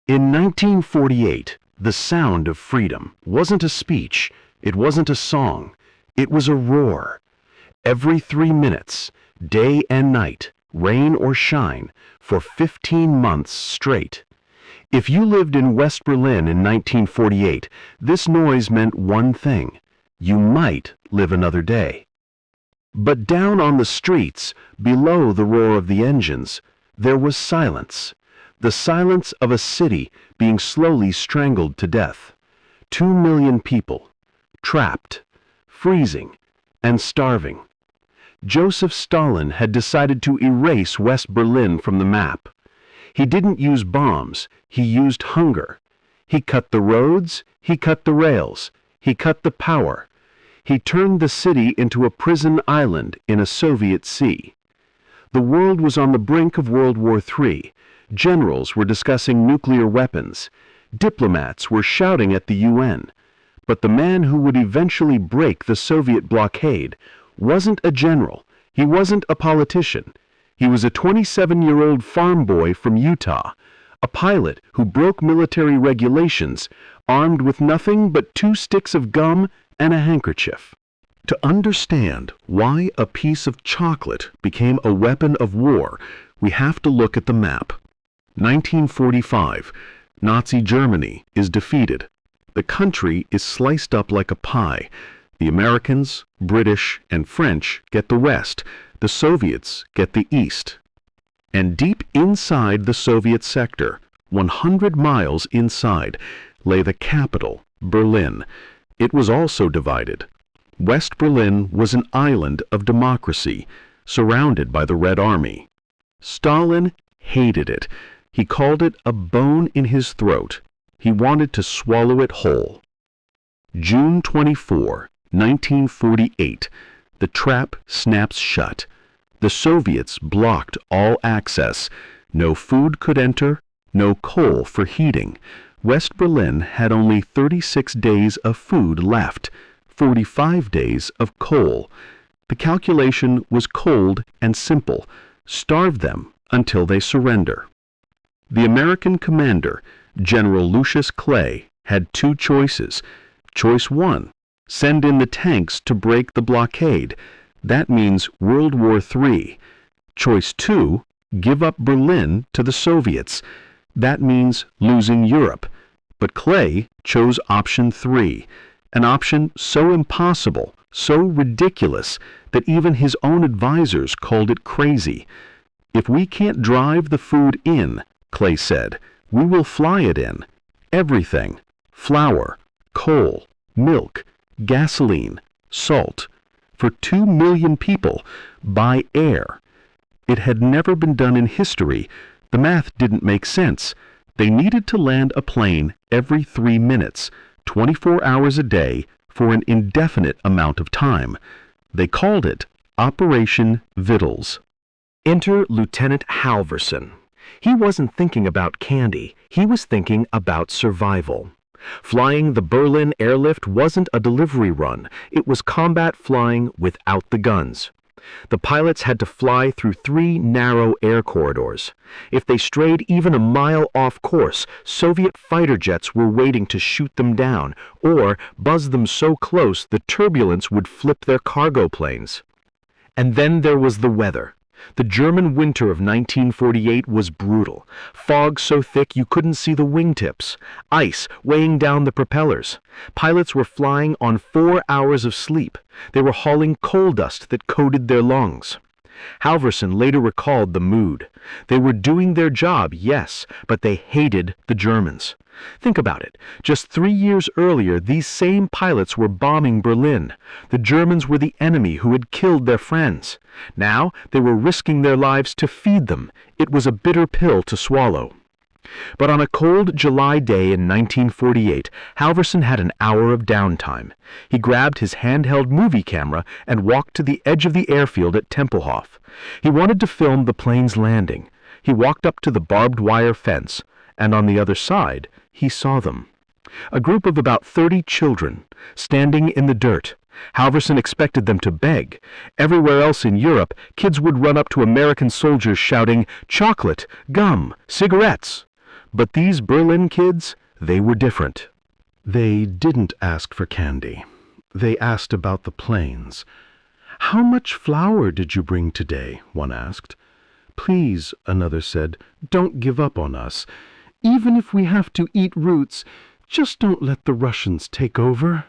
In 1948, the sound of freedom wasn't a speech, it wasn't a song, it was a roar. Every 3 minutes, day and night, rain or shine, for 15 months straight. If you lived in West Berlin in 1948, this noise meant one thing: you might live another day. But down on the streets, below the roar of the engines, there was silence. The silence of a city being slowly strangled to death. 2 million people, trapped, freezing, and starving. Joseph Stalin had decided to erase West Berlin from the map. He didn't use bombs, he used hunger. He cut the roads, he cut the rails, he cut the power. He turned the city into a prison island in a Soviet sea. The world was on the brink of World War III. Generals were discussing nuclear weapons. Diplomats were shouting at the UN. But the man who would eventually break the Soviet blockade wasn't a general. He wasn't a politician. He was a 27-year-old farm boy from Utah, a pilot who broke military regulations, armed with nothing but 2 sticks of gum and a handkerchief. To understand why a piece of chocolate became a weapon of war, we have to look at the map. 1945, Nazi Germany is defeated. The country is sliced up like a pie. The Americans, British, and French get the West. The Soviets get the East. And deep inside the Soviet sector, 100 miles inside, lay the capital, Berlin. It was also divided. West Berlin was an island of democracy, surrounded by the Red Army. Stalin hated it. He called it a bone in his throat. He wanted to swallow it whole. June 24, 1948. The trap snaps shut. The Soviets blocked all access. No food could enter, no coal for heating. West Berlin had only 36 days of food left, 45 days of coal. The calculation was cold and simple: starve them until they surrender. The American commander, General Lucius Clay, had 2 choices. Choice 1, send in the tanks to break the blockade. That means World War III. Choice 2, give up Berlin to the Soviets. That means losing Europe. But Clay chose option 3, an option so impossible, so ridiculous, that even his own advisors called it crazy. If we can't drive the food in, Clay said, we will fly it in. Everything: flour, coal, milk, gasoline, salt. For 2 million people, by air. It had never been done in history. The math didn't make sense. They needed to land a plane every 3 minutes, 24 hours a day, for an indefinite amount of time. They called it Operation Vittles. Enter Lieutenant Halvorsen. He wasn't thinking about candy. He was thinking about survival. Flying the Berlin airlift wasn't a delivery run. It was combat flying without the guns. The pilots had to fly through 3 narrow air corridors. If they strayed even a mile off course, Soviet fighter jets were waiting to shoot them down, or buzz them so close the turbulence would flip their cargo planes. And then there was the weather. The German winter of 1948 was brutal. Fog so thick you couldn't see the wingtips. Ice weighing down the propellers. Pilots were flying on 4 hours of sleep. They were hauling coal dust that coated their lungs. Halvorsen later recalled the mood. They were doing their job, yes, but they hated the Germans. Think about it. Just 3 years earlier, these same pilots were bombing Berlin. The Germans were the enemy who had killed their friends. Now they were risking their lives to feed them. It was a bitter pill to swallow. But on a cold July day in 1948, Halvorsen had an hour of downtime. He grabbed his handheld movie camera and walked to the edge of the airfield at Tempelhof. He wanted to film the plane's landing. He walked up to the barbed wire fence, and on the other side, he saw them. A group of about 30 children, standing in the dirt. Halvorsen expected them to beg. Everywhere else in Europe, kids would run up to American soldiers shouting, "Chocolate, gum, cigarettes." But these Berlin kids, they were different. They didn't ask for candy. They asked about the planes. "How much flour did you bring today?" one asked. "Please," another said, "don't give up on us. Even if we have to eat roots, just don't let the Russians take over."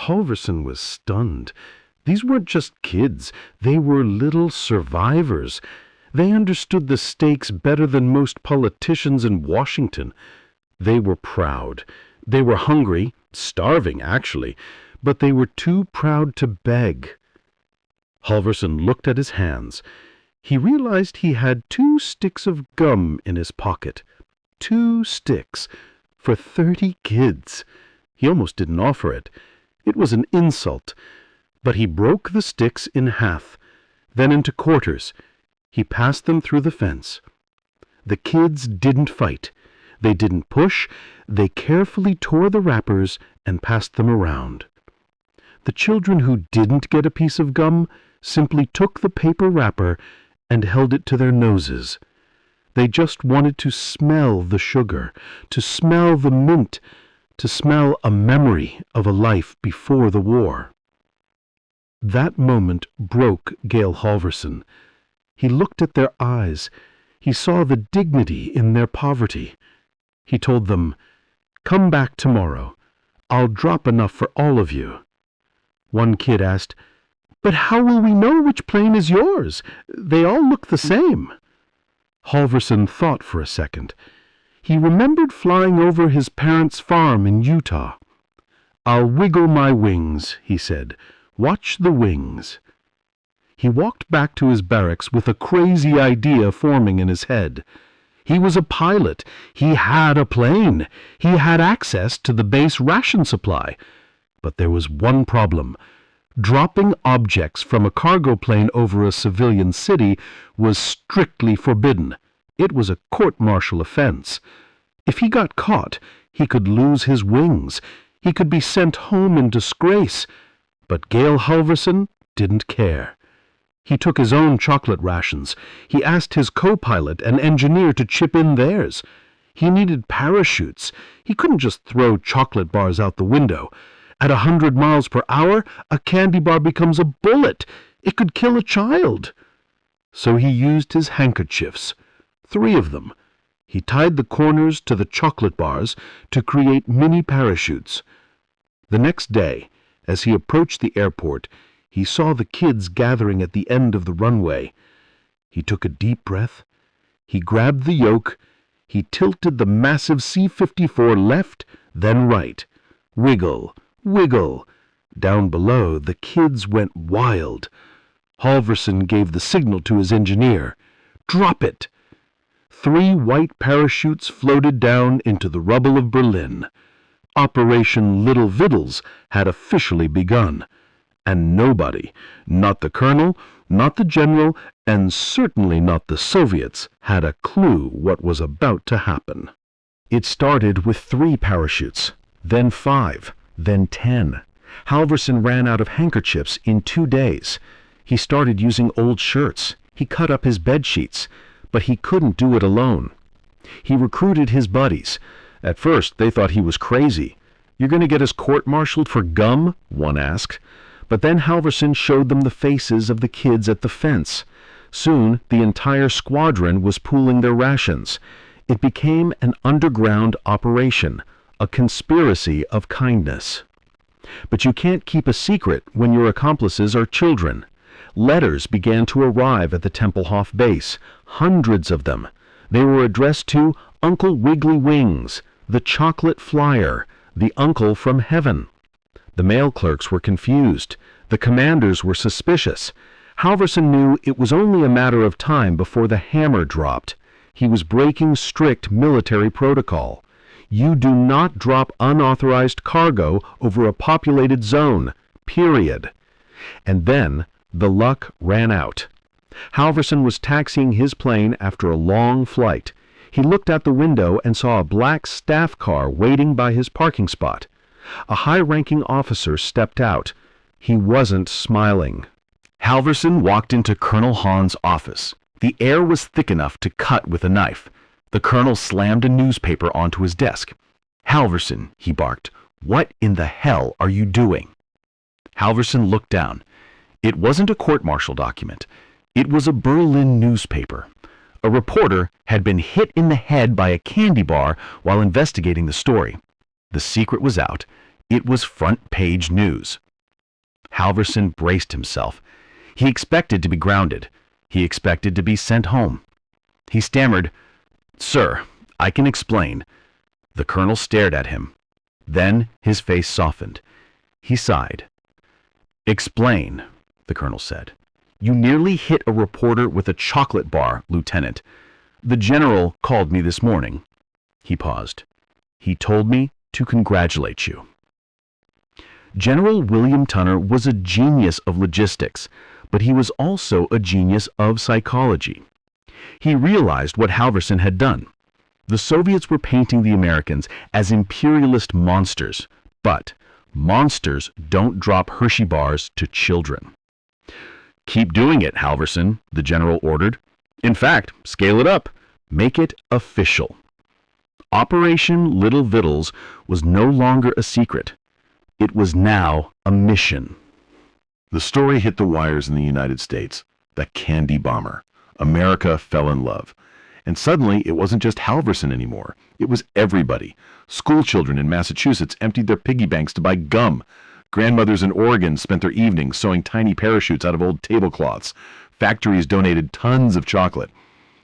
Halvorsen was stunned. These weren't just kids. They were little survivors. They understood the stakes better than most politicians in Washington. They were proud. They were hungry, starving actually, but they were too proud to beg. Halvorsen looked at his hands. He realized he had 2 sticks of gum in his pocket. 2 sticks for 30 kids. He almost didn't offer it. It was an insult. But he broke the sticks in half, then into quarters. He passed them through the fence. The kids didn't fight. They didn't push. They carefully tore the wrappers and passed them around. The children who didn't get a piece of gum simply took the paper wrapper and held it to their noses. They just wanted to smell the sugar, to smell the mint, to smell a memory of a life before the war. That moment broke Gail Halvorsen. He looked at their eyes. He saw the dignity in their poverty. He told them, "Come back tomorrow. I'll drop enough for all of you." One kid asked, "But how will we know which plane is yours? They all look the same." Halvorsen thought for a second. He remembered flying over his parents' farm in Utah. "I'll wiggle my wings," he said. "Watch the wings." He walked back to his barracks with a crazy idea forming in his head. He was a pilot. He had a plane. He had access to the base ration supply. But there was one problem. Dropping objects from a cargo plane over a civilian city was strictly forbidden. It was a court-martial offense. If he got caught, he could lose his wings. He could be sent home in disgrace. But Gail Halvorsen didn't care. He took his own chocolate rations. He asked his co-pilot and engineer to chip in theirs. He needed parachutes. He couldn't just throw chocolate bars out the window. At 100 miles per hour, a candy bar becomes a bullet. It could kill a child. So he used his handkerchiefs, 3 of them. He tied the corners to the chocolate bars to create mini parachutes. The next day, as he approached the airport, he saw the kids gathering at the end of the runway. He took a deep breath. He grabbed the yoke. He tilted the massive C-54 left, then right. Wiggle, wiggle. Down below, the kids went wild. Halvorsen gave the signal to his engineer. "Drop it!" 3 white parachutes floated down into the rubble of Berlin. Operation Little Vittles had officially begun. And nobody, not the colonel, not the general, and certainly not the Soviets, had a clue what was about to happen. It started with 3 parachutes, then 5, then 10. Halvorsen ran out of handkerchiefs in 2 days. He started using old shirts. He cut up his bed sheets, but he couldn't do it alone. He recruited his buddies. At first, they thought he was crazy. "You're going to get us court-martialed for gum?" one asked. But then Halvorsen showed them the faces of the kids at the fence. Soon, the entire squadron was pooling their rations. It became an underground operation, a conspiracy of kindness. But you can't keep a secret when your accomplices are children. Letters began to arrive at the Tempelhof base, hundreds of them. They were addressed to Uncle Wiggly Wings, the chocolate flyer, the uncle from heaven. The mail clerks were confused. The commanders were suspicious. Halvorsen knew it was only a matter of time before the hammer dropped. He was breaking strict military protocol. You do not drop unauthorized cargo over a populated zone, period. And then the luck ran out. Halvorsen was taxiing his plane after a long flight. He looked out the window and saw a black staff car waiting by his parking spot. A high-ranking officer stepped out. He wasn't smiling. Halvorsen walked into Colonel Hahn's office. The air was thick enough to cut with a knife. The colonel slammed a newspaper onto his desk. "Halvorsen," he barked, "what in the hell are you doing?" Halvorsen looked down. It wasn't a court-martial document. It was a Berlin newspaper. A reporter had been hit in the head by a candy bar while investigating the story. The secret was out. It was front-page news. Halvorsen braced himself. He expected to be grounded. He expected to be sent home. He stammered, "Sir, I can explain." The colonel stared at him. Then his face softened. He sighed. "Explain," the colonel said. "You nearly hit a reporter with a chocolate bar, Lieutenant. The general called me this morning." He paused. "He told me to congratulate you." General William Tunner was a genius of logistics, but he was also a genius of psychology. He realized what Halvorsen had done. The Soviets were painting the Americans as imperialist monsters, but monsters don't drop Hershey bars to children. "Keep doing it, Halvorsen," the general ordered. "In fact, scale it up. Make it official." Operation Little Vittles was no longer a secret. It was now a mission. The story hit the wires in the United States. The candy bomber. America fell in love. And suddenly, it wasn't just Halvorsen anymore. It was everybody. School children in Massachusetts emptied their piggy banks to buy gum. Grandmothers in Oregon spent their evenings sewing tiny parachutes out of old tablecloths. Factories donated tons of chocolate.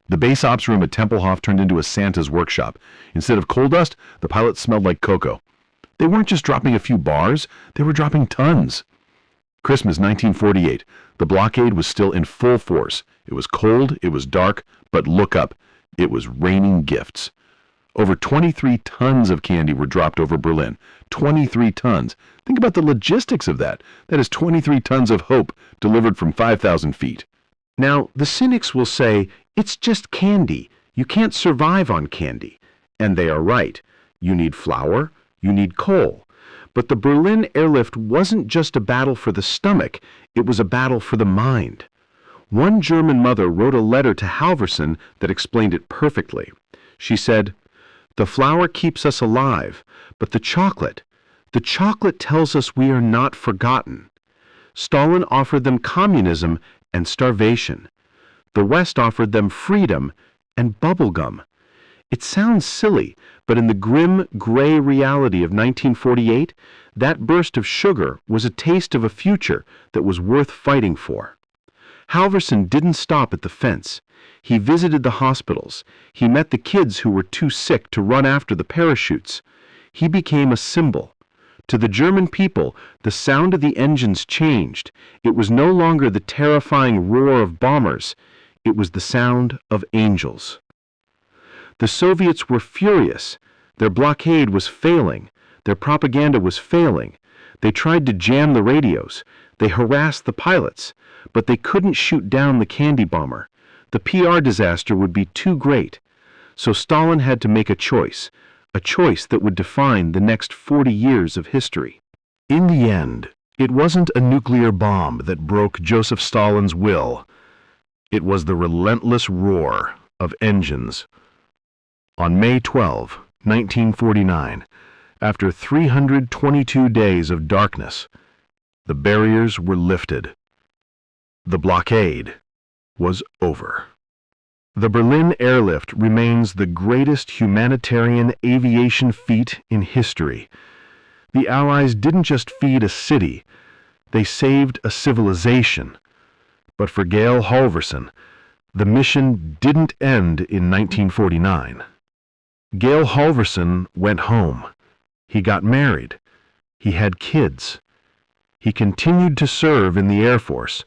The base ops room at Tempelhof turned into a Santa's workshop. Instead of coal dust, the pilots smelled like cocoa. They weren't just dropping a few bars, they were dropping tons. Christmas 1948. The blockade was still in full force. It was cold, it was dark, but look up. It was raining gifts. Over 23 tons of candy were dropped over Berlin. 23 tons. Think about the logistics of that. That is 23 tons of hope delivered from 5,000 feet. Now, the cynics will say, "It's just candy. You can't survive on candy." And they are right. You need flour, you need coal. But the Berlin airlift wasn't just a battle for the stomach, it was a battle for the mind. One German mother wrote a letter to Halvorsen that explained it perfectly. She said, "The flour keeps us alive, but the chocolate tells us we are not forgotten." Stalin offered them communism and starvation. The West offered them freedom and bubblegum. It sounds silly, but in the grim, gray reality of 1948, that burst of sugar was a taste of a future that was worth fighting for. Halvorsen didn't stop at the fence. He visited the hospitals. He met the kids who were too sick to run after the parachutes. He became a symbol. To the German people, the sound of the engines changed. It was no longer the terrifying roar of bombers. It was the sound of angels. The Soviets were furious. Their blockade was failing. Their propaganda was failing. They tried to jam the radios. They harassed the pilots. But they couldn't shoot down the candy bomber. The PR disaster would be too great. So Stalin had to make a choice that would define the next 40 years of history. In the end, it wasn't a nuclear bomb that broke Joseph Stalin's will. It was the relentless roar of engines. On May 12, 1949, after 322 days of darkness, the barriers were lifted. The blockade was over. The Berlin airlift remains the greatest humanitarian aviation feat in history. The Allies didn't just feed a city, they saved a civilization. But for Gail Halvorsen, the mission didn't end in 1949. Gail Halvorsen went home. He got married. He had kids. He continued to serve in the Air Force.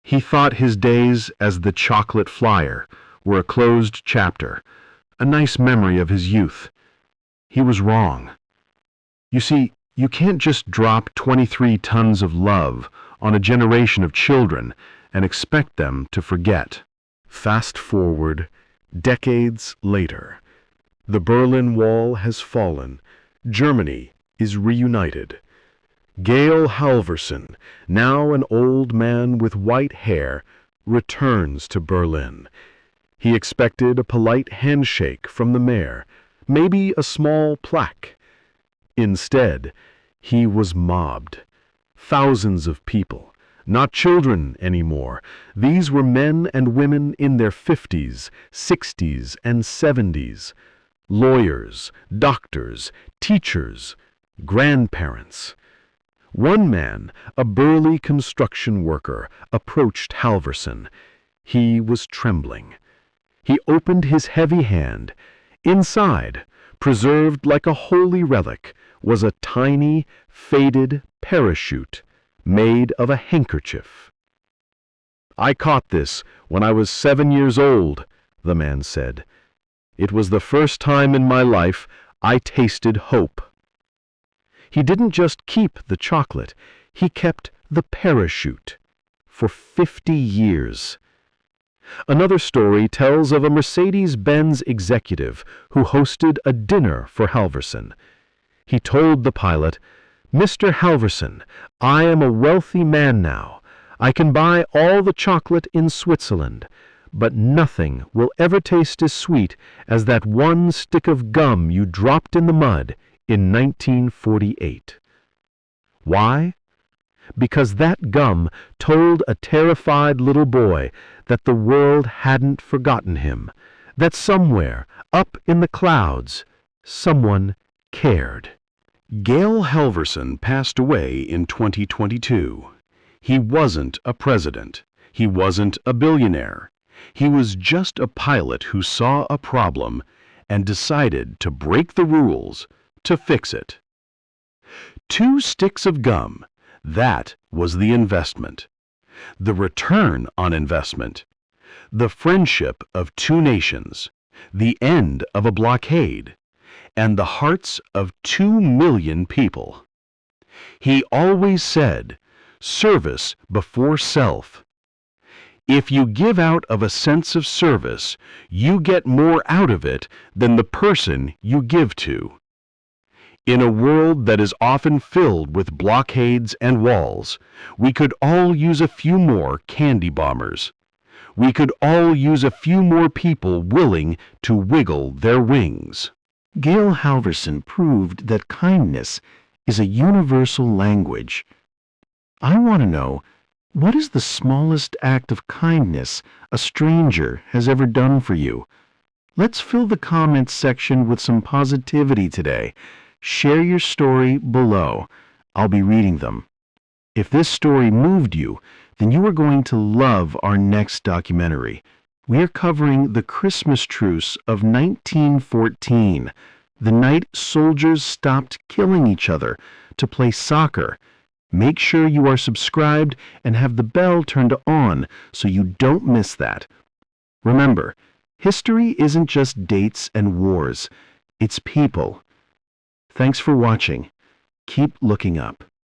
He thought his days as the chocolate flyer were a closed chapter, a nice memory of his youth. He was wrong. You see, you can't just drop 23 tons of love on a generation of children and expect them to forget. Fast forward, decades later. The Berlin Wall has fallen. Germany is reunited. Gail Halvorsen, now an old man with white hair, returns to Berlin. He expected a polite handshake from the mayor, maybe a small plaque. Instead, he was mobbed. Thousands of people, not children anymore. These were men and women in their 50s, 60s, and 70s. Lawyers, doctors, teachers, grandparents. One man, a burly construction worker, approached Halvorsen. He was trembling. He opened his heavy hand. Inside, preserved like a holy relic, was a tiny, faded parachute made of a handkerchief. "I caught this when I was 7 years old," the man said. "It was the first time in my life I tasted hope." He didn't just keep the chocolate, he kept the parachute for 50 years. Another story tells of a Mercedes-Benz executive who hosted a dinner for Halvorsen. He told the pilot, "Mr. Halvorsen, I am a wealthy man now. I can buy all the chocolate in Switzerland, but nothing will ever taste as sweet as that one stick of gum you dropped in the mud in 1948. Why? Because that gum told a terrified little boy that the world hadn't forgotten him, that somewhere, up in the clouds, someone cared." Gail Halvorsen passed away in 2022. He wasn't a president. He wasn't a billionaire. He was just a pilot who saw a problem and decided to break the rules to fix it. 2 sticks of gum. That was the investment. The return on investment. The friendship of 2 nations. The end of a blockade. And the hearts of 2 million people. He always said, "Service before self." If you give out of a sense of service, you get more out of it than the person you give to. In a world that is often filled with blockades and walls, we could all use a few more candy bombers. We could all use a few more people willing to wiggle their wings. Gail Halvorsen proved that kindness is a universal language. I want to know, what is the smallest act of kindness a stranger has ever done for you? Let's fill the comments section with some positivity today. Share your story below. I'll be reading them. If this story moved you, then you are going to love our next documentary. We are covering the Christmas truce of 1914, the night soldiers stopped killing each other to play soccer. Make sure you are subscribed and have the bell turned on so you don't miss that. Remember, history isn't just dates and wars, it's people. Thanks for watching. Keep looking up.